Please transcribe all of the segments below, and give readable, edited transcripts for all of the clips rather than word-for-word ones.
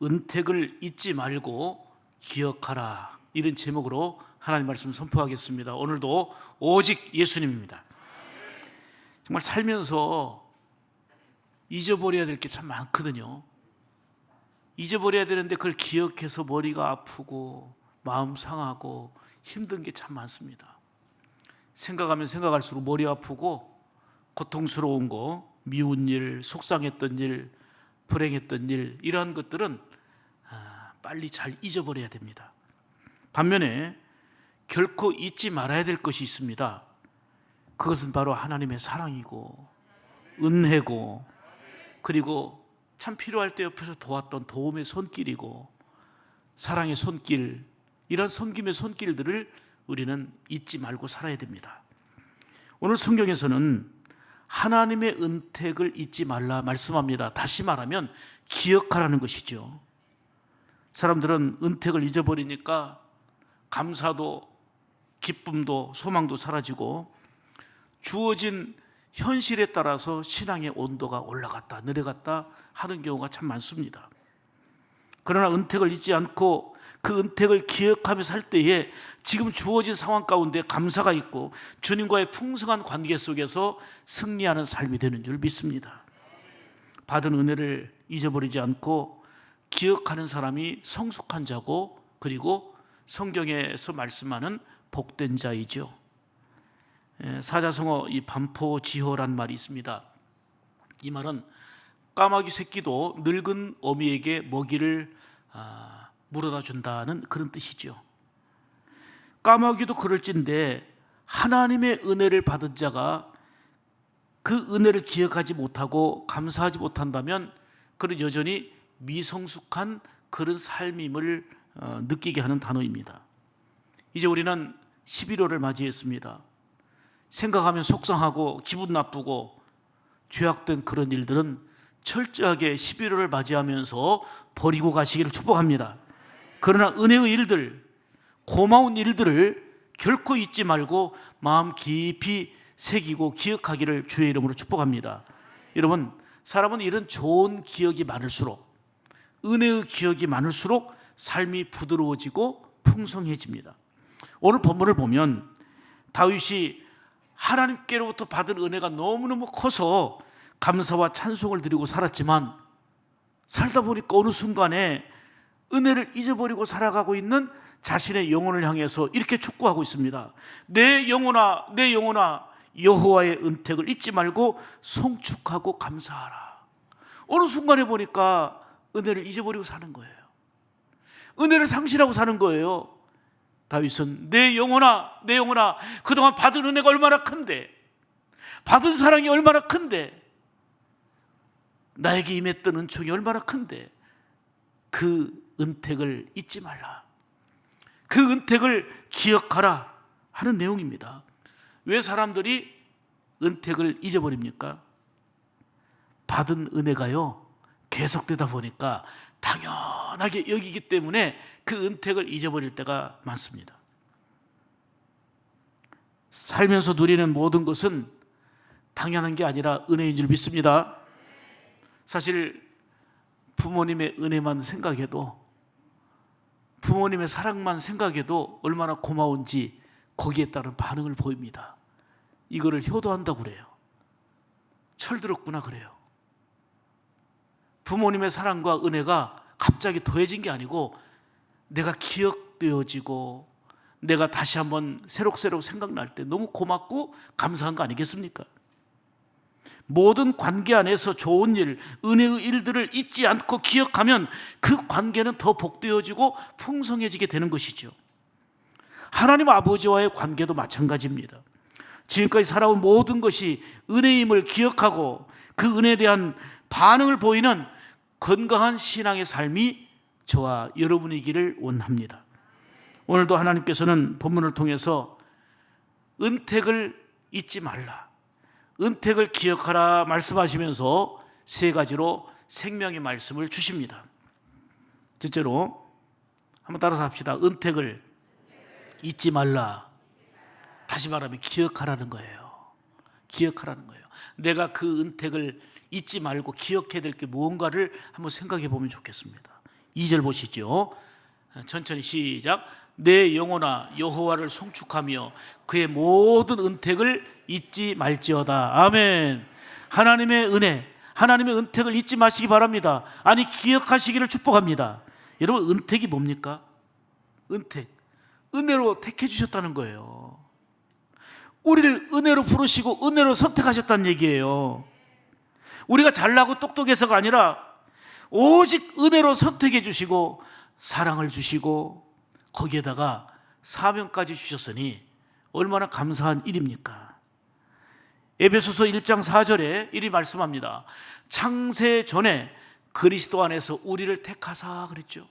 은택을 잊지 말고 기억하라, 이런 제목으로 하나님 말씀 선포하겠습니다. 오늘도 오직 예수님입니다. 정말 살면서 잊어버려야 될 게 참 많거든요. 잊어버려야 되는데 그걸 기억해서 머리가 아프고 마음 상하고 힘든 게 참 많습니다. 생각하면 생각할수록 머리 아프고 고통스러운 거, 미운 일, 속상했던 일, 불행했던 일, 이러한 것들은 빨리 잘 잊어버려야 됩니다. 반면에 결코 잊지 말아야 될 것이 있습니다. 그것은 바로 하나님의 사랑이고 은혜고, 그리고 참 필요할 때 옆에서 도왔던 도움의 손길이고 사랑의 손길, 이런 섬김의 손길들을 우리는 잊지 말고 살아야 됩니다. 오늘 성경에서는 하나님의 은택을 잊지 말라 말씀합니다. 다시 말하면 기억하라는 것이죠. 사람들은 은택을 잊어버리니까 감사도 기쁨도 소망도 사라지고 주어진 현실에 따라서 신앙의 온도가 올라갔다 내려갔다 하는 경우가 참 많습니다. 그러나 은택을 잊지 않고 그 은택을 기억하며 살 때에 지금 주어진 상황 가운데 감사가 있고 주님과의 풍성한 관계 속에서 승리하는 삶이 되는 줄 믿습니다. 받은 은혜를 잊어버리지 않고 기억하는 사람이 성숙한 자고, 그리고 성경에서 말씀하는 복된 자이죠. 사자성어 이 반포지호란 말이 있습니다. 이 말은 까마귀 새끼도 늙은 어미에게 먹이를 물어다 준다는 그런 뜻이죠. 까마귀도 그럴진데 하나님의 은혜를 받은 자가 그 은혜를 기억하지 못하고 감사하지 못한다면 그는 여전히 미성숙한 그런 삶임을 느끼게 하는 단어입니다. 이제 우리는 11월을 맞이했습니다. 생각하면 속상하고 기분 나쁘고 죄악된 그런 일들은 철저하게 11월을 맞이하면서 버리고 가시기를 축복합니다. 그러나 은혜의 일들, 고마운 일들을 결코 잊지 말고 마음 깊이 새기고 기억하기를 주의 이름으로 축복합니다. 여러분, 사람은 이런 좋은 기억이 많을수록, 은혜의 기억이 많을수록 삶이 부드러워지고 풍성해집니다. 오늘 본문을 보면 다윗이 하나님께로부터 받은 은혜가 너무너무 커서 감사와 찬송을 드리고 살았지만 살다 보니까 어느 순간에 은혜를 잊어버리고 살아가고 있는 자신의 영혼을 향해서 이렇게 촉구하고 있습니다. 내 영혼아, 내 영혼아, 여호와의 은택을 잊지 말고 송축하고 감사하라. 어느 순간에 보니까 은혜를 잊어버리고 사는 거예요. 은혜를 상실하고 사는 거예요. 다윗은 내 영혼아, 내 영혼아, 그동안 받은 은혜가 얼마나 큰데, 받은 사랑이 얼마나 큰데, 나에게 임했던 은총이 얼마나 큰데, 그 은택을 잊지 말라, 그 은택을 기억하라 하는 내용입니다. 왜 사람들이 은택을 잊어버립니까? 받은 은혜가요 계속되다 보니까 당연하게 여기기 때문에 그 은택을 잊어버릴 때가 많습니다. 살면서 누리는 모든 것은 당연한 게 아니라 은혜인 줄 믿습니다. 사실 부모님의 은혜만 생각해도, 부모님의 사랑만 생각해도 얼마나 고마운지 거기에 따른 반응을 보입니다. 이거를 효도한다고 그래요. 철들었구나 그래요. 부모님의 사랑과 은혜가 갑자기 더해진 게 아니고 내가 기억되어지고 내가 다시 한번 새록새록 생각날 때 너무 고맙고 감사한 거 아니겠습니까? 모든 관계 안에서 좋은 일, 은혜의 일들을 잊지 않고 기억하면 그 관계는 더 복되어지고 풍성해지게 되는 것이죠. 하나님 아버지와의 관계도 마찬가지입니다. 지금까지 살아온 모든 것이 은혜임을 기억하고 그 은혜에 대한 반응을 보이는 건강한 신앙의 삶이 저와 여러분이기를 원합니다. 오늘도 하나님께서는 본문을 통해서 은택을 잊지 말라, 은택을 기억하라 말씀하시면서 세 가지로 생명의 말씀을 주십니다. 첫째로 한번 따라서 합시다. 은택을 잊지 말라. 다시 말하면 기억하라는 거예요. 기억하라는 거예요. 내가 그 은택을 잊지 말고 기억해야 될 게 무언가를 한번 생각해 보면 좋겠습니다. 2절 보시죠. 천천히 시작. 내 영혼아 여호와를 송축하며 그의 모든 은택을 잊지 말지어다. 아멘. 하나님의 은혜, 하나님의 은택을 잊지 마시기 바랍니다. 아니, 기억하시기를 축복합니다. 여러분, 은택이 뭡니까? 은택, 은혜로 택해 주셨다는 거예요. 우리를 은혜로 부르시고 은혜로 선택하셨다는 얘기예요. 우리가 잘나고 똑똑해서가 아니라 오직 은혜로 선택해 주시고 사랑을 주시고 거기에다가 사명까지 주셨으니 얼마나 감사한 일입니까? 에베소서 1장 4절에 이리 말씀합니다. 창세 전에 그리스도 안에서 우리를 택하사 그랬죠.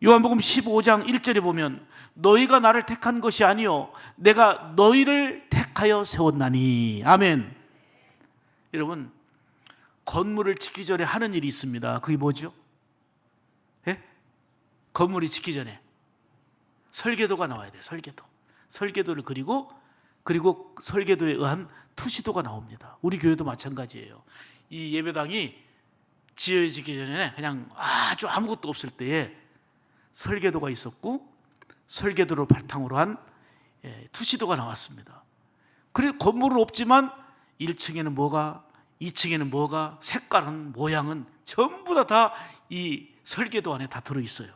요한복음 15장 1절에 보면 너희가 나를 택한 것이 아니요 내가 너희를 택하여 세웠나니. 아멘. 여러분, 건물을 짓기 전에 하는 일이 있습니다. 그게 뭐죠? 예? 건물이 짓기 전에 설계도가 나와야 돼요. 설계도를 그리고 설계도에 의한 투시도가 나옵니다. 우리 교회도 마찬가지예요. 이 예배당이 지어지기 전에 그냥 아주 아무것도 없을 때에 설계도가 있었고 설계도를 바탕으로 한 투시도가 나왔습니다. 그래서 건물은 없지만 1층에는 뭐가, 2층에는 뭐가, 색깔은, 모양은 전부 다 이 설계도 안에 다 들어있어요.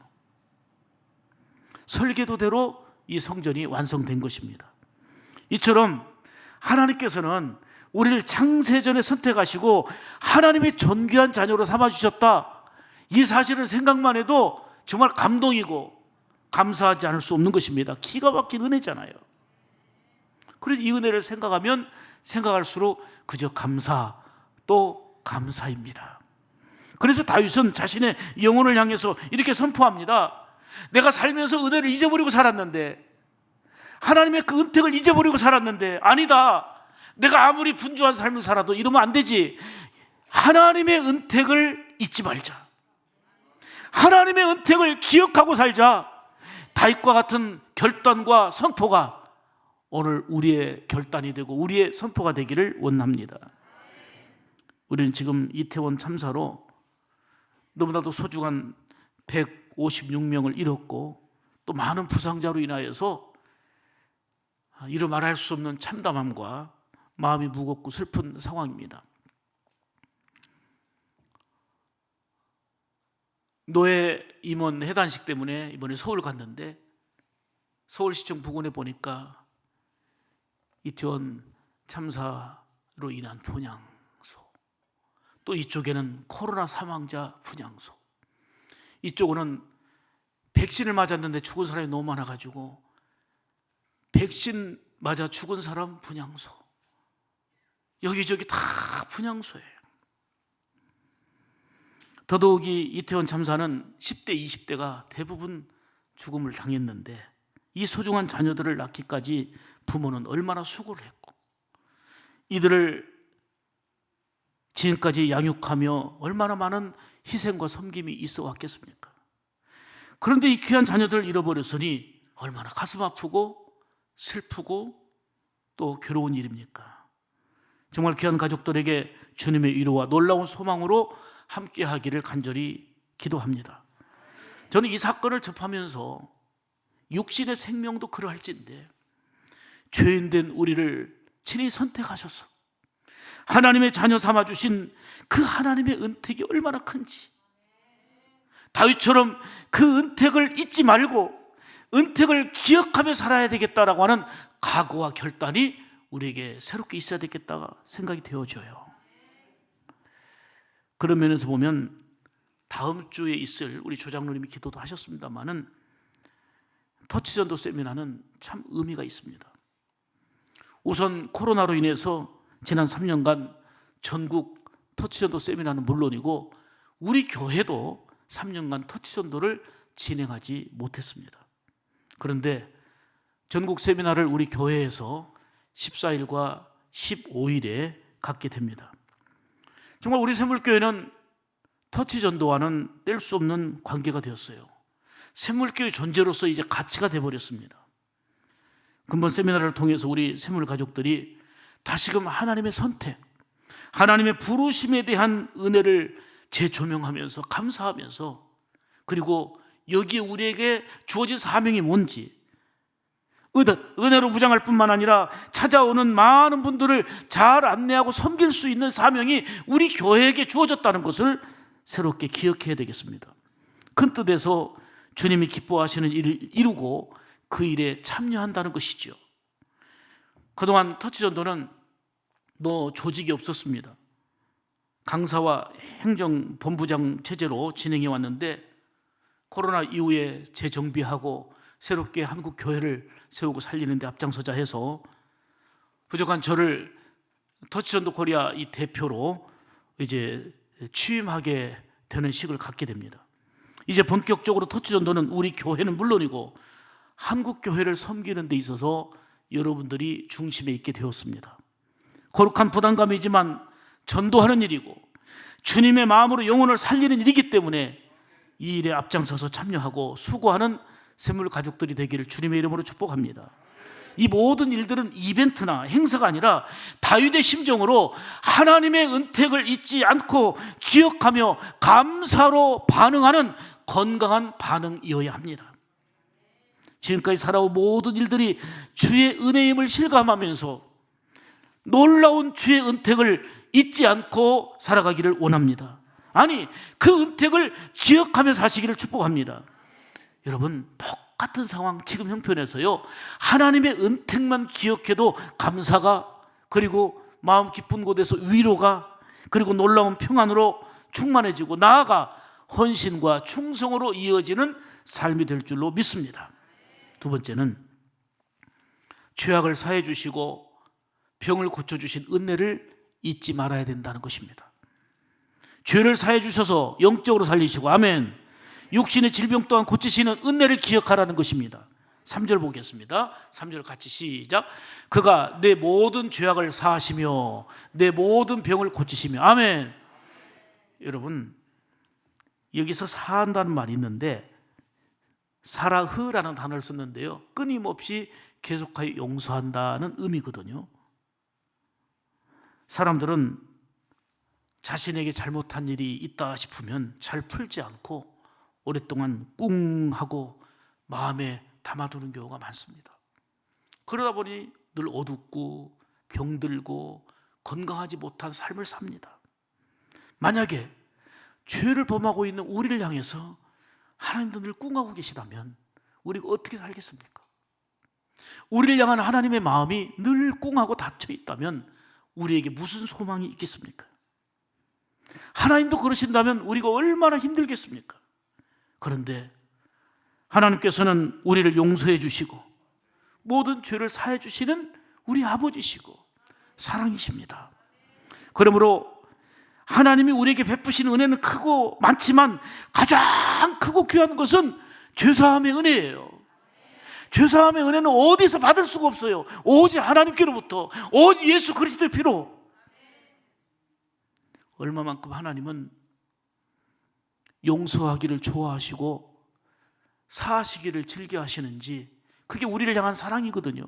설계도대로 이 성전이 완성된 것입니다. 이처럼 하나님께서는 우리를 창세전에 선택하시고 하나님의 존귀한 자녀로 삼아주셨다. 이 사실을 생각만 해도 정말 감동이고 감사하지 않을 수 없는 것입니다. 기가 막힌 은혜잖아요. 그래서 이 은혜를 생각하면 생각할수록 그저 감사 또 감사입니다. 그래서 다윗은 자신의 영혼을 향해서 이렇게 선포합니다. 내가 살면서 은혜를 잊어버리고 살았는데, 하나님의 그 은택을 잊어버리고 살았는데, 아니다, 내가 아무리 분주한 삶을 살아도 이러면 안 되지. 하나님의 은택을 잊지 말자. 하나님의 은택을 기억하고 살자. 다윗과 같은 결단과 선포가 오늘 우리의 결단이 되고 우리의 선포가 되기를 원합니다. 우리는 지금 이태원 참사로 너무나도 소중한 156명을 잃었고 또 많은 부상자로 인하여서 이루 말할 수 없는 참담함과 마음이 무겁고 슬픈 상황입니다. 노예 임원 해단식 때문에 이번에 서울 갔는데 서울시청 부근에 보니까 이태원 참사로 인한 분향소, 또 이쪽에는 코로나 사망자 분향소, 이쪽은 백신을 맞았는데 죽은 사람이 너무 많아가지고 백신 맞아 죽은 사람 분향소, 여기저기 다 분향소예요. 더더욱이 이태원 참사는 10대, 20대가 대부분 죽음을 당했는데 이 소중한 자녀들을 낳기까지 부모는 얼마나 수고를 했고 이들을 지금까지 양육하며 얼마나 많은 희생과 섬김이 있어 왔겠습니까? 그런데 이 귀한 자녀들을 잃어버렸으니 얼마나 가슴 아프고 슬프고 또 괴로운 일입니까? 정말 귀한 가족들에게 주님의 위로와 놀라운 소망으로 함께 하기를 간절히 기도합니다. 저는 이 사건을 접하면서 육신의 생명도 그러할진데 죄인된 우리를 친히 선택하셔서 하나님의 자녀 삼아주신 그 하나님의 은택이 얼마나 큰지, 다윗처럼 그 은택을 잊지 말고 은택을 기억하며 살아야 되겠다라고 하는 각오와 결단이 우리에게 새롭게 있어야 되겠다 생각이 되어져요. 그런 면에서 보면 다음 주에 있을 우리 조장로님이 기도도 하셨습니다마는 터치전도 세미나는 참 의미가 있습니다. 우선 코로나로 인해서 지난 3년간 전국 터치전도 세미나는 물론이고 우리 교회도 3년간 터치전도를 진행하지 못했습니다. 그런데 전국 세미나를 우리 교회에서 14일과 15일에 갖게 됩니다. 정말 우리 샘물교회는 터치전도와는 뗄 수 없는 관계가 되었어요. 샘물교회 존재로서 이제 가치가 되어버렸습니다. 근본 세미나를 통해서 우리 샘물 가족들이 다시금 하나님의 선택, 하나님의 부르심에 대한 은혜를 재조명하면서 감사하면서, 그리고 여기에 우리에게 주어진 사명이 뭔지, 은혜로 무장할 뿐만 아니라 찾아오는 많은 분들을 잘 안내하고 섬길 수 있는 사명이 우리 교회에게 주어졌다는 것을 새롭게 기억해야 되겠습니다. 큰 뜻에서 주님이 기뻐하시는 일을 이루고 그 일에 참여한다는 것이죠. 그동안 터치전도는 조직이 없었습니다. 강사와 행정본부장 체제로 진행해 왔는데, 코로나 이후에 재정비하고 새롭게 한국 교회를 세우고 살리는 데 앞장서자 해서 부족한 저를 터치전도 코리아 이 대표로 이제 취임하게 되는 식을 갖게 됩니다. 이제 본격적으로 터치전도는 우리 교회는 물론이고 한국 교회를 섬기는 데 있어서 여러분들이 중심에 있게 되었습니다. 거룩한 부담감이지만 전도하는 일이고 주님의 마음으로 영혼을 살리는 일이기 때문에 이 일에 앞장서서 참여하고 수고하는 샘물 가족들이 되기를 주님의 이름으로 축복합니다. 이 모든 일들은 이벤트나 행사가 아니라 다윗의 심정으로 하나님의 은택을 잊지 않고 기억하며 감사로 반응하는 건강한 반응이어야 합니다. 지금까지 살아온 모든 일들이 주의 은혜임을 실감하면서 놀라운 주의 은택을 잊지 않고 살아가기를 원합니다. 아니, 그 은택을 기억하며 사시기를 축복합니다. 여러분, 똑같은 상황 지금 형편에서요, 하나님의 은택만 기억해도 감사가, 그리고 마음 깊은 곳에서 위로가, 그리고 놀라운 평안으로 충만해지고 나아가 헌신과 충성으로 이어지는 삶이 될 줄로 믿습니다. 두 번째는 죄악을 사해 주시고 병을 고쳐주신 은혜를 잊지 말아야 된다는 것입니다. 죄를 사해 주셔서 영적으로 살리시고, 아멘, 육신의 질병 또한 고치시는 은혜를 기억하라는 것입니다. 3절 보겠습니다. 3절 같이 시작. 그가 내 모든 죄악을 사하시며 내 모든 병을 고치시며, 아멘. 여러분, 여기서 사한다는 말이 있는데 사라흐라는 단어를 썼는데요, 끊임없이 계속하여 용서한다는 의미거든요. 사람들은 자신에게 잘못한 일이 있다 싶으면 잘 풀지 않고 오랫동안 꿍 하고 마음에 담아두는 경우가 많습니다. 그러다 보니 늘 어둡고 병들고 건강하지 못한 삶을 삽니다. 만약에 죄를 범하고 있는 우리를 향해서 하나님도 늘 꿍하고 계시다면 우리가 어떻게 살겠습니까? 우리를 향한 하나님의 마음이 늘 꿍하고 닫혀 있다면 우리에게 무슨 소망이 있겠습니까? 하나님도 그러신다면 우리가 얼마나 힘들겠습니까? 그런데 하나님께서는 우리를 용서해 주시고 모든 죄를 사해 주시는 우리 아버지시고 사랑이십니다. 그러므로 하나님이 우리에게 베푸시는 은혜는 크고 많지만 가장 크고 귀한 것은 죄사함의 은혜예요. 죄사함의 은혜는 어디서 받을 수가 없어요. 오직 하나님께로부터, 오직 예수 그리스도의 피로. 얼마만큼 하나님은 용서하기를 좋아하시고 사하시기를 즐겨 하시는지, 그게 우리를 향한 사랑이거든요.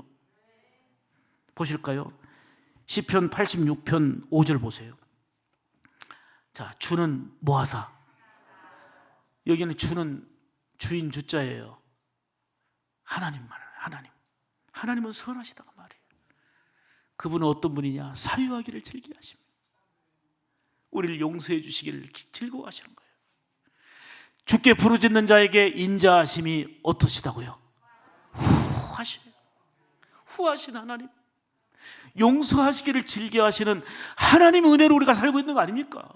보실까요? 시편 86편 5절 보세요. 자, 주는 뭐하사? 여기는 주는 주인 주자예요. 하나님 말이에요. 하나님은 선하시다가 말이에요. 그분은 어떤 분이냐? 사유하기를 즐겨하십니다. 우리를 용서해 주시기를 즐거워하시는 거예요. 주께 부르짖는 자에게 인자하심이 어떠시다고요? 후하신 하나님, 용서하시기를 즐겨하시는 하나님의 은혜로 우리가 살고 있는 거 아닙니까?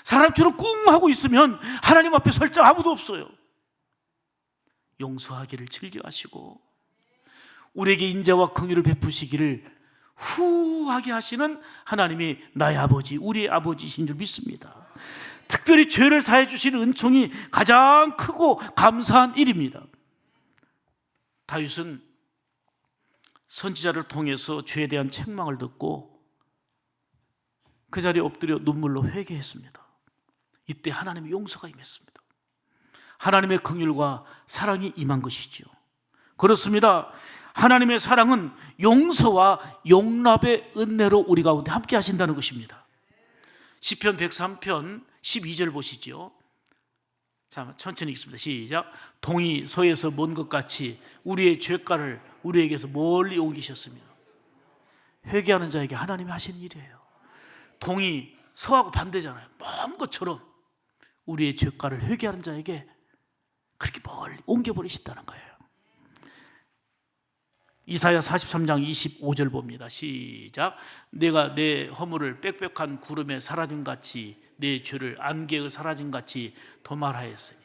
사람처럼 꿍 하고 있으면 하나님 앞에 설 자 아무도 없어요. 용서하기를 즐겨하시고 우리에게 인자와 긍휼을 베푸시기를 후하게 하시는 하나님이 나의 아버지, 우리의 아버지이신 줄 믿습니다. 특별히 죄를 사해 주시는 은총이 가장 크고 감사한 일입니다. 다윗은 선지자를 통해서 죄에 대한 책망을 듣고 그 자리에 엎드려 눈물로 회개했습니다. 이때 하나님의 용서가 임했습니다. 하나님의 긍휼과 사랑이 임한 것이죠. 그렇습니다. 하나님의 사랑은 용서와 용납의 은혜로 우리 가운데 함께 하신다는 것입니다. 시편 103편 12절 보시죠. 자, 천천히 읽습니다. 시작. 동이 서에서 먼 것 같이 우리의 죄가를 우리에게서 멀리 옮기셨습니다. 회개하는 자에게 하나님이 하신 일이에요. 동이 서하고 반대잖아요. 먼 것처럼 우리의 죄가를 회개하는 자에게 그렇게 멀리 옮겨버리신다는 거예요. 이사야 43장 25절 봅니다. 시작. 내가 내 허물을 빽빽한 구름에 사라짐같이 내 죄를 안개에 사라짐같이 도말하였으니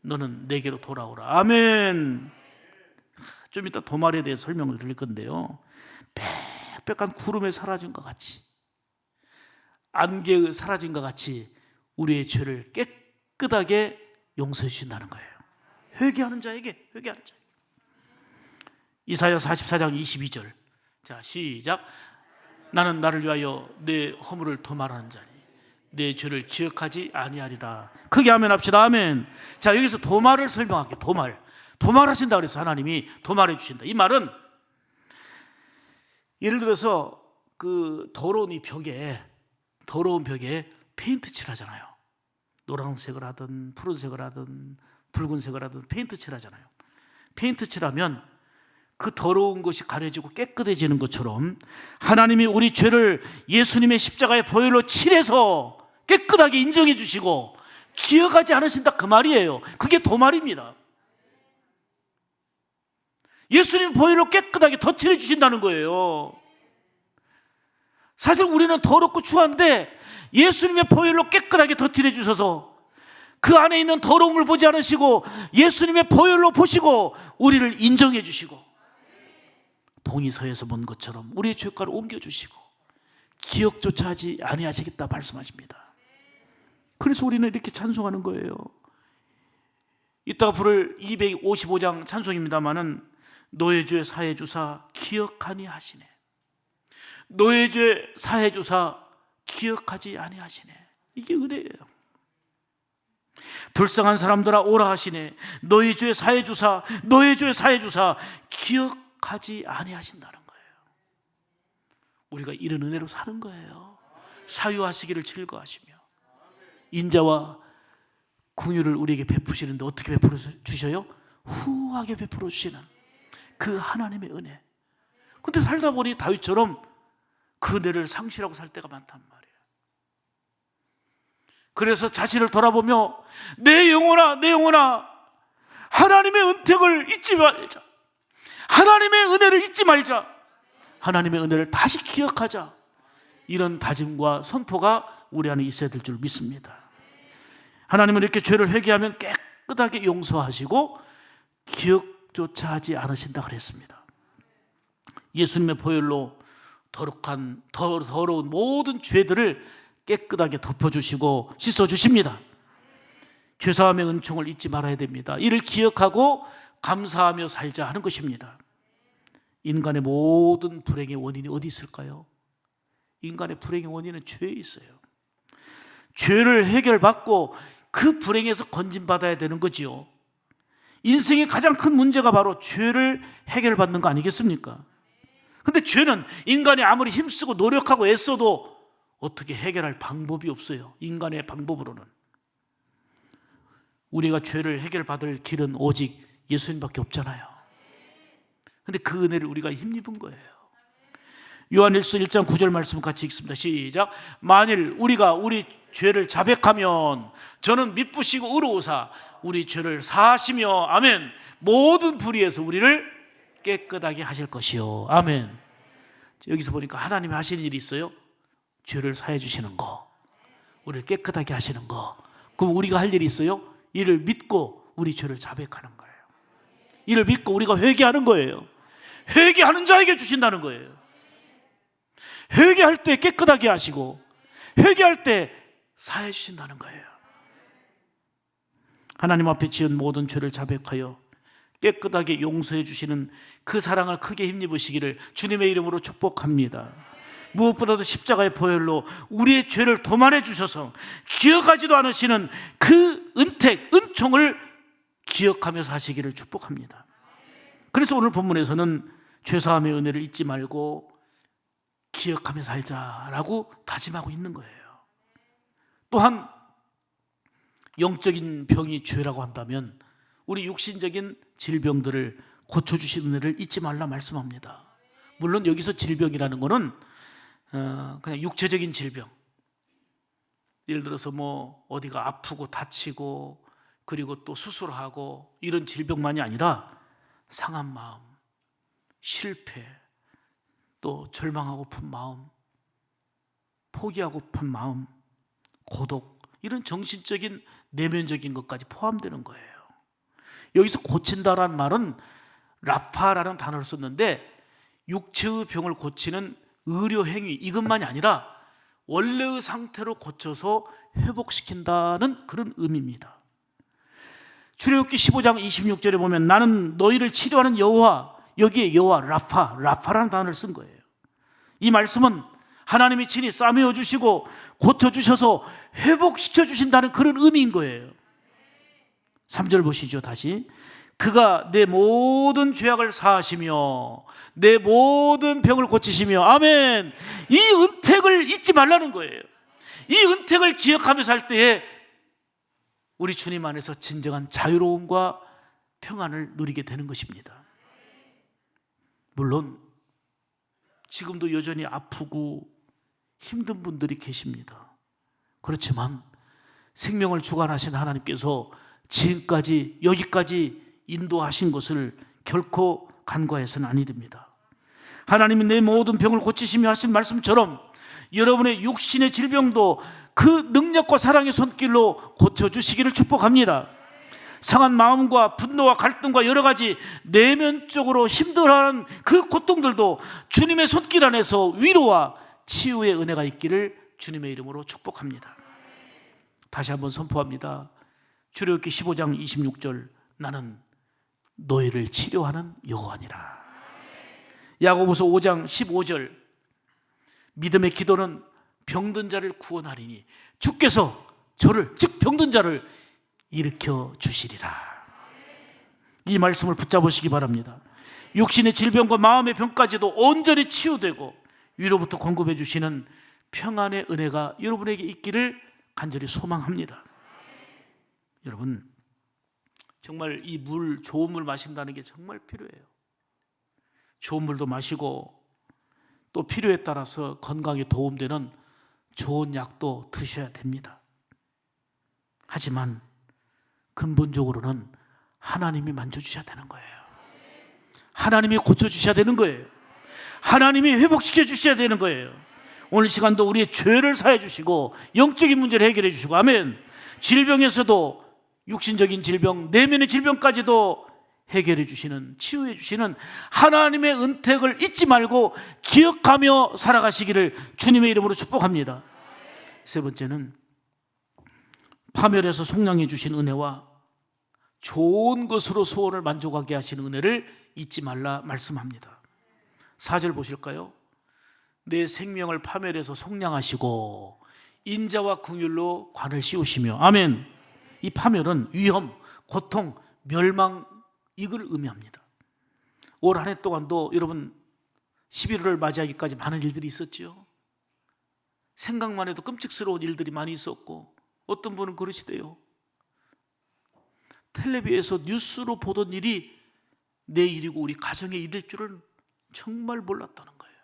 너는 내게로 돌아오라. 아멘. 좀 이따 도말에 대해 설명을 드릴 건데요, 빽빽한 구름에 사라진 것 같이, 안개에 사라진 것 같이 우리의 죄를 깨끗하게 용서해 주신다는 거예요. 회개하는 자에게, 회개하는 자에게. 이사야 44장 22절. 자, 시작. 나는 나를 위하여 내 허물을 도말하는 자니 내 죄를 기억하지 아니하리라. 크게 아멘 합시다. 아멘. 자, 여기서 도말을 설명할게요. 도말하신다 그래서 하나님이 도말해 주신다. 이 말은 예를 들어서 그 더러운 벽에 페인트 칠하잖아요. 노란색을 하든 푸른색을 하든 붉은색을 하든 페인트 칠하잖아요. 페인트 칠하면 그 더러운 것이 가려지고 깨끗해지는 것처럼 하나님이 우리 죄를 예수님의 십자가의 보혈로 칠해서 깨끗하게 인정해 주시고 기억하지 않으신다, 그 말이에요. 그게 도말입니다. 예수님 보혈로 깨끗하게 덧칠해 주신다는 거예요. 사실 우리는 더럽고 추한데 예수님의 보혈로 깨끗하게 덧칠해 주셔서 그 안에 있는 더러운 걸 보지 않으시고 예수님의 보혈로 보시고 우리를 인정해 주시고 동이 서에서 먼 것처럼 우리의 죄가를 옮겨주시고 기억조차 하지 아니하시겠다 말씀하십니다. 그래서 우리는 이렇게 찬송하는 거예요. 이따가 부를 255장 찬송입니다마는 너의 죄 사해 주사 기억하니 하시네. 너의 죄 사해 주사 기억하지 아니하시네. 이게 은혜예요. 불쌍한 사람들아 오라 하시네. 너의 죄 사해 주사, 너의 죄 사해 주사 기억하지 아니하신다는 거예요. 우리가 이런 은혜로 사는 거예요. 사유하시기를 즐거워하시며 인자와 긍휼을 우리에게 베푸시는데 어떻게 베풀어 주셔요? 후하게 베풀어 주시는 그 하나님의 은혜. 근데 살다 보니 다윗처럼 그 은혜를 상실하고 살 때가 많단 말이에요. 그래서 자신을 돌아보며 내 영혼아 하나님의 은택을 잊지 말자. 하나님의 은혜를 잊지 말자. 하나님의 은혜를 다시 기억하자. 이런 다짐과 선포가 우리 안에 있어야 될 줄 믿습니다. 하나님은 이렇게 죄를 회개하면 깨끗하게 용서하시고 기억조차 하지 않으신다 그랬습니다. 예수님의 보혈로 더러운 모든 죄들을 깨끗하게 덮어주시고 씻어주십니다. 죄사함의 은총을 잊지 말아야 됩니다. 이를 기억하고 감사하며 살자 하는 것입니다. 인간의 모든 불행의 원인이 어디 있을까요? 인간의 불행의 원인은 죄에 있어요. 죄를 해결받고 그 불행에서 건진받아야 되는 거지요. 인생의 가장 큰 문제가 바로 죄를 해결받는 거 아니겠습니까? 근데 죄는 인간이 아무리 힘쓰고 노력하고 애써도 어떻게 해결할 방법이 없어요. 인간의 방법으로는. 우리가 죄를 해결받을 길은 오직 예수님밖에 없잖아요. 근데 그 은혜를 우리가 힘입은 거예요. 요한일서 1장 9절 말씀 같이 읽습니다. 시작. 만일 우리가 우리 죄를 자백하면 저는 미쁘시고 의로우사 우리 죄를 사하시며 아멘 모든 불의에서 우리를 깨끗하게 하실 것이요. 아멘. 여기서 보니까 하나님이 하시는 일이 있어요. 죄를 사해 주시는 거, 우리를 깨끗하게 하시는 거. 그럼 우리가 할 일이 있어요. 이를 믿고 우리 죄를 자백하는 거예요. 이를 믿고 우리가 회개하는 거예요. 회개하는 자에게 주신다는 거예요. 회개할 때 깨끗하게 하시고 회개할 때 사해 주신다는 거예요. 하나님 앞에 지은 모든 죄를 자백하여 깨끗하게 용서해 주시는 그 사랑을 크게 힘입으시기를 주님의 이름으로 축복합니다. 무엇보다도 십자가의 보혈로 우리의 죄를 도말해 주셔서 기억하지도 않으시는 그 은택, 은총을 기억하며 사시기를 축복합니다. 그래서 오늘 본문에서는 죄사함의 은혜를 잊지 말고 기억하며 살자라고 다짐하고 있는 거예요. 또한 영적인 병이 죄라고 한다면 우리 육신적인 질병들을 고쳐주신 은혜를 잊지 말라 말씀합니다. 물론 여기서 질병이라는 거는 그냥 육체적인 질병, 예를 들어서 뭐 어디가 아프고 다치고 그리고 또 수술하고 이런 질병만이 아니라 상한 마음, 실패, 또 절망하고픈 마음, 포기하고픈 마음, 고독, 이런 정신적인 내면적인 것까지 포함되는 거예요. 여기서 고친다라는 말은 라파라는 단어를 썼는데 육체의 병을 고치는 의료 행위, 이것만이 아니라 원래의 상태로 고쳐서 회복시킨다는 그런 의미입니다. 출애굽기 15장 26절에 보면 나는 너희를 치료하는 여호와, 여기에 여호와 라파라는 단어를 쓴 거예요. 이 말씀은 하나님이 친히 싸매어 주시고 고쳐주셔서 회복시켜 주신다는 그런 의미인 거예요. 3절 보시죠. 다시. 그가 내 모든 죄악을 사하시며 내 모든 병을 고치시며, 아멘. 이 은택을 잊지 말라는 거예요. 이 은택을 기억하며 살 때에 우리 주님 안에서 진정한 자유로움과 평안을 누리게 되는 것입니다. 물론 지금도 여전히 아프고 힘든 분들이 계십니다. 그렇지만 생명을 주관하신 하나님께서 지금까지 여기까지 인도하신 것을 결코 간과해서는 아니 됩니다. 하나님이 내 모든 병을 고치시며 하신 말씀처럼 여러분의 육신의 질병도 그 능력과 사랑의 손길로 고쳐주시기를 축복합니다. 상한 마음과 분노와 갈등과 여러 가지 내면적으로 힘들어하는 그 고통들도 주님의 손길 안에서 위로와 치유의 은혜가 있기를 주님의 이름으로 축복합니다. 다시 한번 선포합니다. 출애굽기 15장 26절, 나는 너희를 치료하는 여호와니라. 야고보서 5장 15절, 믿음의 기도는 병든 자를 구원하리니 주께서 저를, 즉 병든 자를 일으켜 주시리라. 이 말씀을 붙잡으시기 바랍니다. 육신의 질병과 마음의 병까지도 온전히 치유되고 위로부터 공급해 주시는 평안의 은혜가 여러분에게 있기를 간절히 소망합니다. 여러분, 정말 이 물, 좋은 물 마신다는 게 정말 필요해요. 좋은 물도 마시고 또 필요에 따라서 건강에 도움되는 좋은 약도 드셔야 됩니다. 하지만 근본적으로는 하나님이 만져주셔야 되는 거예요. 하나님이 고쳐주셔야 되는 거예요. 하나님이 회복시켜 주셔야 되는 거예요. 오늘 시간도 우리의 죄를 사해 주시고 영적인 문제를 해결해 주시고, 아멘. 질병에서도 육신적인 질병, 내면의 질병까지도 해결해 주시는, 치유해 주시는 하나님의 은택을 잊지 말고 기억하며 살아가시기를 주님의 이름으로 축복합니다. 세 번째는 파멸에서 속량해 주신 은혜와 좋은 것으로 소원을 만족하게 하시는 은혜를 잊지 말라 말씀합니다. 4절 보실까요? 내 생명을 파멸해서 속량하시고 인자와 긍휼로 관을 씌우시며, 아멘. 이 파멸은 위험, 고통, 멸망, 이걸 의미합니다. 올 한 해 동안도 여러분 11월을 맞이하기까지 많은 일들이 있었죠. 생각만 해도 끔찍스러운 일들이 많이 있었고, 어떤 분은 그러시대요. 텔레비에서 뉴스로 보던 일이 내 일이고 우리 가정의 일일 줄은 정말 몰랐다는 거예요.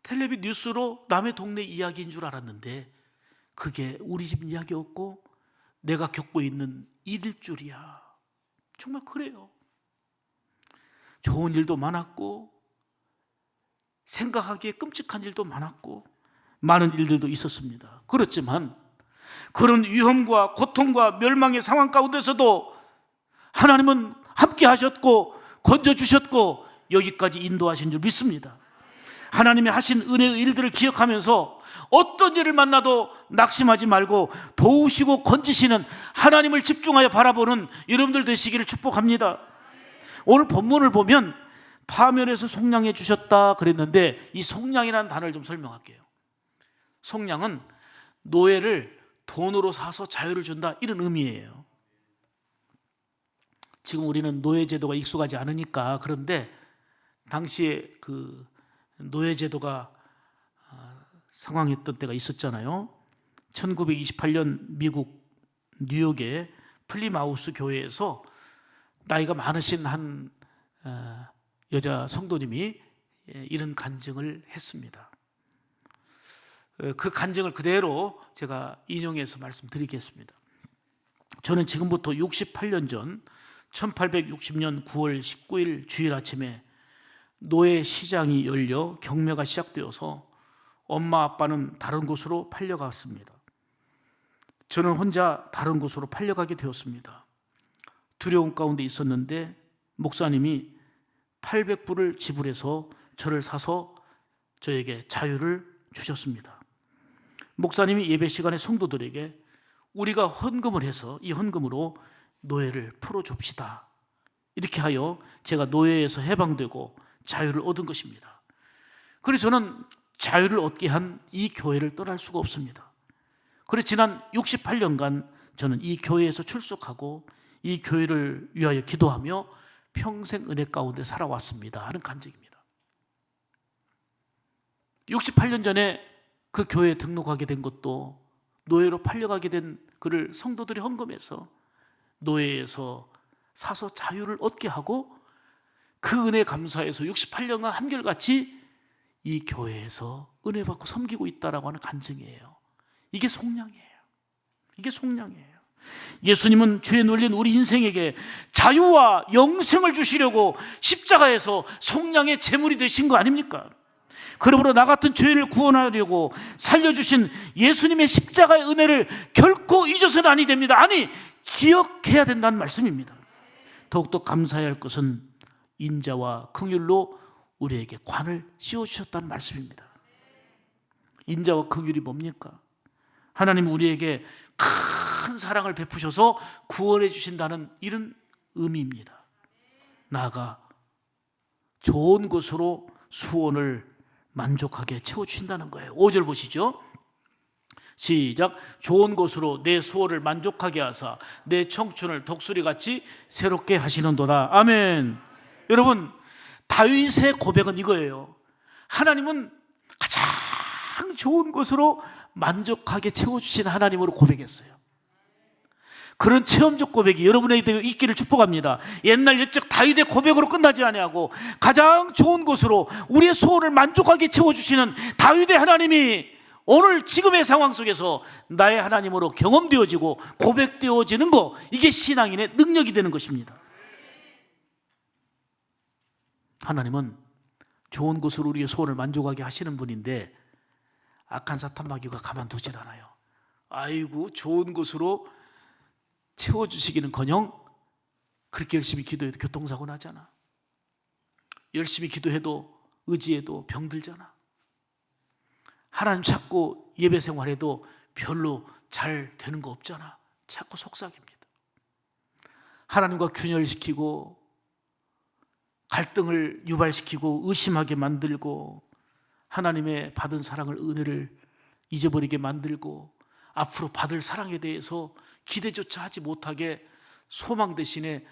텔레비 뉴스로 남의 동네 이야기인 줄 알았는데 그게 우리 집 이야기였고 내가 겪고 있는 일일 줄이야. 정말 그래요. 좋은 일도 많았고 생각하기에 끔찍한 일도 많았고 많은 일들도 있었습니다. 그렇지만 그런 위험과 고통과 멸망의 상황 가운데서도 하나님은 함께 하셨고 건져주셨고 여기까지 인도하신 줄 믿습니다. 하나님이 하신 은혜의 일들을 기억하면서 어떤 일을 만나도 낙심하지 말고 도우시고 건지시는 하나님을 집중하여 바라보는 여러분들 되시기를 축복합니다. 오늘 본문을 보면 파멸에서 속량해 주셨다 그랬는데 이 속량이라는 단어를 좀 설명할게요. 속량은 노예를 돈으로 사서 자유를 준다, 이런 의미예요. 지금 우리는 노예제도가 익숙하지 않으니까. 그런데 당시에 그 노예제도가 상황했던 때가 있었잖아요. 1928년 미국 뉴욕의 플리마우스 교회에서 나이가 많으신 한 여자 성도님이 이런 간증을 했습니다. 그 간증을 그대로 제가 인용해서 말씀드리겠습니다. 저는 지금부터 68년 전 1860년 9월 19일 주일 아침에 노예 시장이 열려 경매가 시작되어서 엄마 아빠는 다른 곳으로 팔려갔습니다. 저는 혼자 다른 곳으로 팔려가게 되었습니다. 두려움 가운데 있었는데 목사님이 800불을 지불해서 저를 사서 저에게 자유를 주셨습니다. 목사님이 예배 시간에 성도들에게 우리가 헌금을 해서 이 헌금으로 노예를 풀어줍시다, 이렇게 하여 제가 노예에서 해방되고 자유를 얻은 것입니다. 그래서 저는 자유를 얻게 한 이 교회를 떠날 수가 없습니다. 그래서 지난 68년간 저는 이 교회에서 출석하고 이 교회를 위하여 기도하며 평생 은혜 가운데 살아왔습니다 하는 간증입니다. 68년 전에 그 교회에 등록하게 된 것도 노예로 팔려가게 된 그를 성도들이 헌금해서 노예에서 사서 자유를 얻게 하고 그 은혜 감사해서 68년간 한결같이 이 교회에서 은혜 받고 섬기고 있다라고 하는 간증이에요. 이게 속량이에요. 이게 속량이에요. 예수님은 죄에 눌린 우리 인생에게 자유와 영생을 주시려고 십자가에서 속량의 제물이 되신 거 아닙니까? 그러므로 나 같은 죄인을 구원하려고 살려주신 예수님의 십자가의 은혜를 결코 잊어서는 아니 됩니다. 아니, 기억해야 된다는 말씀입니다. 더욱더 감사해야 할 것은 인자와 긍휼로 우리에게 관을 씌워주셨다는 말씀입니다. 인자와 긍휼이 뭡니까? 하나님 우리에게 큰 사랑을 베푸셔서 구원해 주신다는 이런 의미입니다. 나아가 좋은 것으로 수원을 만족하게 채워주신다는 거예요. 5절 보시죠. 시작. 좋은 것으로 내 소원을 만족하게 하사 내 청춘을 독수리같이 새롭게 하시는도다. 아멘. 여러분, 다윗의 고백은 이거예요. 하나님은 가장 좋은 것으로 만족하게 채워주신 하나님으로 고백했어요. 그런 체험적 고백이 여러분에게 있기를 축복합니다. 옛날 옛적 다윗의 고백으로 끝나지 아니하고 가장 좋은 것으로 우리의 소원을 만족하게 채워주시는 다윗의 하나님이 오늘 지금의 상황 속에서 나의 하나님으로 경험되어지고 고백되어지는 거, 이게 신앙인의 능력이 되는 것입니다. 하나님은 좋은 것으로 우리의 소원을 만족하게 하시는 분인데 악한 사탄 마귀가 가만두질 않아요. 아이고, 좋은 것으로 채워주시기는커녕 그렇게 열심히 기도해도 교통사고 나잖아. 열심히 기도해도 의지해도 병들잖아. 하나님 찾고 예배 생활해도 별로 잘 되는 거 없잖아. 자꾸 속삭입니다. 하나님과 균열시키고 갈등을 유발시키고 의심하게 만들고 하나님의 받은 사랑을, 은혜를 잊어버리게 만들고 앞으로 받을 사랑에 대해서 기대조차 하지 못하게 소망 대신에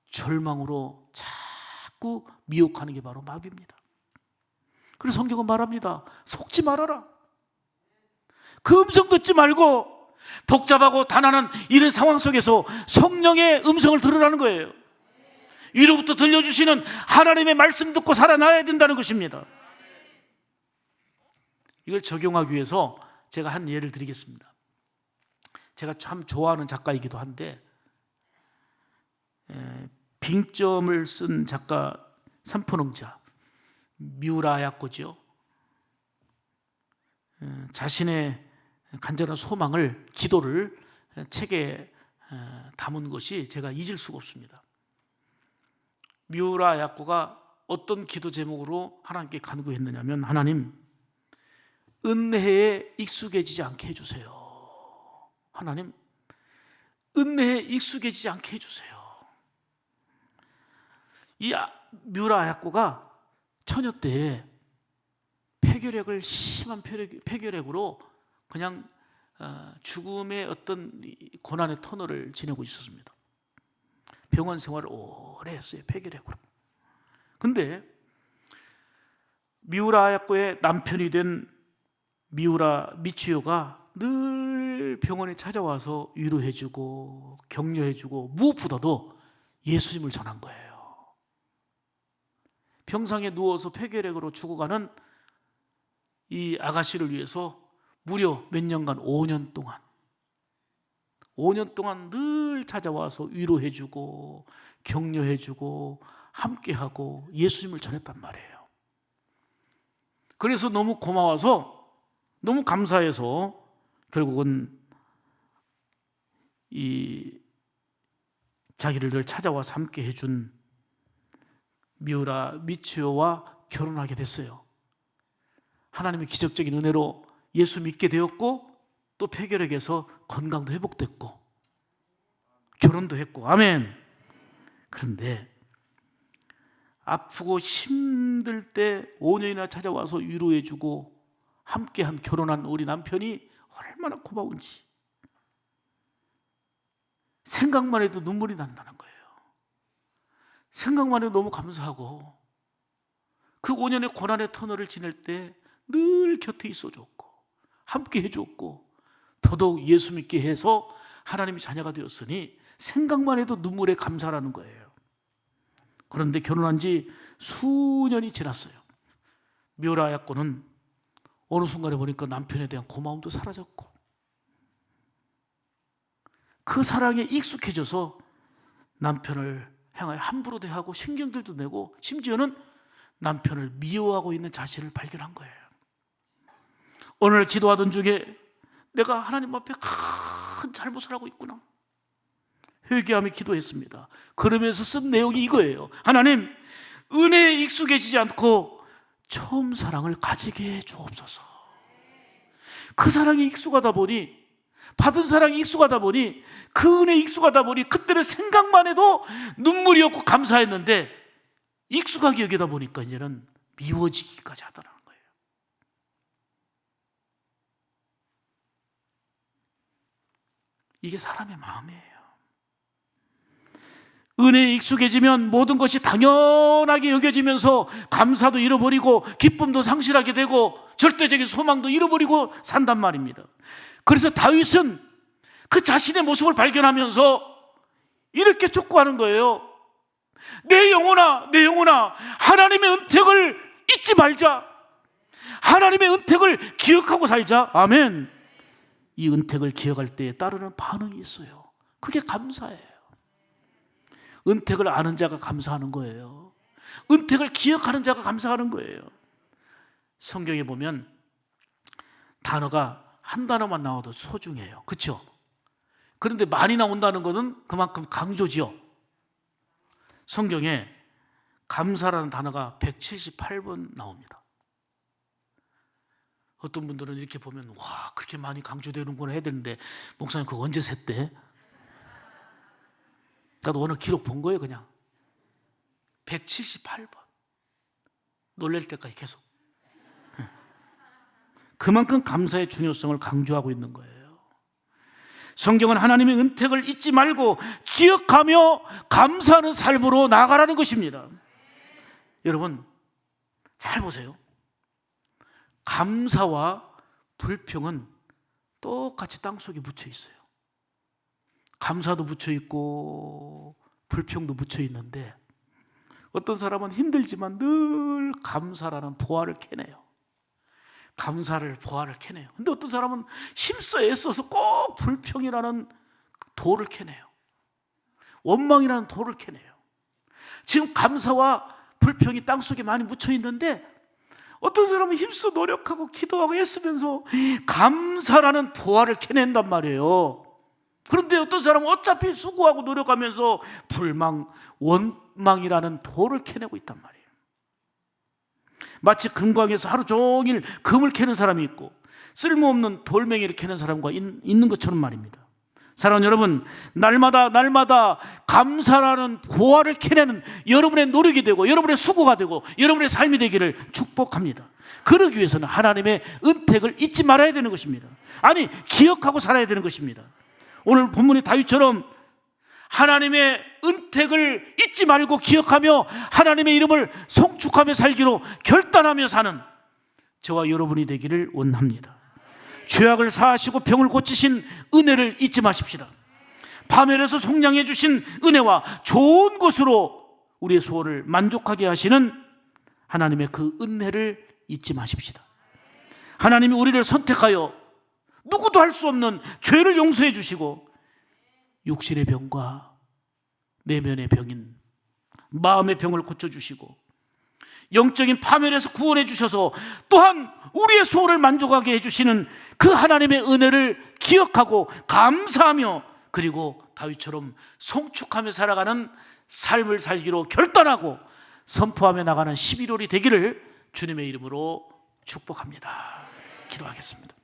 절망으로 자꾸 미혹하는 게 바로 마귀입니다. 그래서 성경은 말합니다. 속지 말아라. 그 음성 듣지 말고 복잡하고 단안한 이런 상황 속에서 성령의 음성을 들으라는 거예요. 위로부터 들려주시는 하나님의 말씀 듣고 살아나야 된다는 것입니다. 이걸 적용하기 위해서 제가 한 예를 드리겠습니다. 제가 참 좋아하는 작가이기도 한데 빙점을 쓴 작가 산포능자 미우라 야코죠. 자신의 간절한 소망을, 기도를 책에 담은 것이 제가 잊을 수가 없습니다. 미우라 야코가 어떤 기도 제목으로 하나님께 간구했느냐면, 하나님, 은혜에 익숙해지지 않게 해주세요. 하나님, 은혜에 익숙해지지 않게 해주세요. 이 미우라 야코가 처녀 때에 폐결핵을, 심한 폐결핵으로 그냥 죽음의 어떤 고난의 터널을 지내고 있었습니다. 병원 생활을 오래 했어요. 폐결핵으로. 근데 미우라 야코의 남편이 된 미우라 미치요가 늘 병원에 찾아와서 위로해주고 격려해주고 무엇보다도 예수님을 전한 거예요. 병상에 누워서 폐결핵으로 죽어가는 이 아가씨를 위해서 무려 몇 년간 5년 동안 늘 찾아와서 위로해주고 격려해주고 함께하고 예수님을 전했단 말이에요. 그래서 너무 고마워서 너무 감사해서 결국은 이 자기를 늘 찾아와서 함께 해준 미우라 미치오와 결혼하게 됐어요. 하나님의 기적적인 은혜로 예수 믿게 되었고 또 폐결핵에서 건강도 회복됐고 결혼도 했고 아멘. 그런데 아프고 힘들 때 5년이나 찾아와서 위로해주고 함께한 결혼한 우리 남편이 얼마나 고마운지 생각만 해도 눈물이 난다는 거예요. 생각만 해도 너무 감사하고 그 5년의 고난의 터널을 지낼 때 늘 곁에 있어줬고 함께 해줬고 더더욱 예수 믿게 해서 하나님의 자녀가 되었으니 생각만 해도 눈물에 감사라는 거예요. 그런데 결혼한 지 수년이 지났어요. 미우라 야코는 어느 순간에 보니까 남편에 대한 고마움도 사라졌고 그 사랑에 익숙해져서 남편을 향하여 함부로 대하고 신경들도 내고 심지어는 남편을 미워하고 있는 자신을 발견한 거예요. 오늘 기도하던 중에 내가 하나님 앞에 큰 잘못을 하고 있구나 회개하며 기도했습니다. 그러면서 쓴 내용이 이거예요. 하나님, 은혜에 익숙해지지 않고 처음 사랑을 가지게 해 주옵소서. 그 사랑에 익숙하다 보니 받은 사랑이 익숙하다 보니 그 은혜에 익숙하다 보니 그때는 생각만 해도 눈물이 없고 감사했는데 익숙하게 여기다 보니까 이제는 미워지기까지 하더라는 거예요. 이게 사람의 마음이에요. 은혜에 익숙해지면 모든 것이 당연하게 여겨지면서 감사도 잃어버리고 기쁨도 상실하게 되고 절대적인 소망도 잃어버리고 산단 말입니다. 그래서 다윗은 그 자신의 모습을 발견하면서 이렇게 촉구하는 거예요. 내 영혼아, 내 영혼아, 하나님의 은택을 잊지 말자. 하나님의 은택을 기억하고 살자. 아멘. 이 은택을 기억할 때에 따르는 반응이 있어요. 그게 감사예요. 은택을 아는 자가 감사하는 거예요. 은택을 기억하는 자가 감사하는 거예요. 성경에 보면 단어가 한 단어만 나와도 소중해요. 그렇죠? 그런데 많이 나온다는 것은 그만큼 강조지요. 성경에 감사라는 단어가 178번 나옵니다. 어떤 분들은 이렇게 보면 와, 그렇게 많이 강조되는구나 해야 되는데 목사님 그거 언제 셌대? 나도 오늘 기록 본 거예요. 그냥 178번 놀랄 때까지 계속. 그만큼 감사의 중요성을 강조하고 있는 거예요. 성경은 하나님의 은택을 잊지 말고 기억하며 감사하는 삶으로 나아가라는 것입니다. 여러분 잘 보세요. 감사와 불평은 똑같이 땅속에 묻혀 있어요. 감사도 묻혀 있고 불평도 묻혀 있는데 어떤 사람은 힘들지만 늘 감사라는 보화를 캐내요. 감사를 보화를 캐내요. 근데 어떤 사람은 힘써 애써서 꼭 불평이라는 돌을 캐내요. 원망이라는 돌을 캐내요. 지금 감사와 불평이 땅속에 많이 묻혀 있는데 어떤 사람은 힘써 노력하고 기도하고 애쓰면서 감사라는 보화를 캐낸단 말이에요. 그런데 어떤 사람은 어차피 수고하고 노력하면서 불망, 원망이라는 돌을 캐내고 있단 말이에요. 마치 금광에서 하루 종일 금을 캐는 사람이 있고 쓸모없는 돌멩이를 캐는 사람과 있는 것처럼 말입니다. 사랑하는 여러분, 날마다 감사라는 보화를 캐내는 여러분의 노력이 되고 여러분의 수고가 되고 여러분의 삶이 되기를 축복합니다. 그러기 위해서는 하나님의 은택을 잊지 말아야 되는 것입니다. 아니, 기억하고 살아야 되는 것입니다. 오늘 본문의 다윗처럼 하나님의 은택을 잊지 말고 기억하며 하나님의 이름을 송축하며 살기로 결단하며 사는 저와 여러분이 되기를 원합니다. 죄악을 사하시고 병을 고치신 은혜를 잊지 마십시다. 파멸에서 속량해 주신 은혜와 좋은 것으로 우리의 소원을 만족하게 하시는 하나님의 그 은혜를 잊지 마십시다. 하나님이 우리를 선택하여 누구도 할 수 없는 죄를 용서해 주시고 육신의 병과 내면의 병인 마음의 병을 고쳐주시고 영적인 파멸에서 구원해 주셔서 또한 우리의 소원을 만족하게 해주시는 그 하나님의 은혜를 기억하고 감사하며 그리고 다윗처럼 송축하며 살아가는 삶을 살기로 결단하고 선포하며 나가는 11월이 되기를 주님의 이름으로 축복합니다. 기도하겠습니다.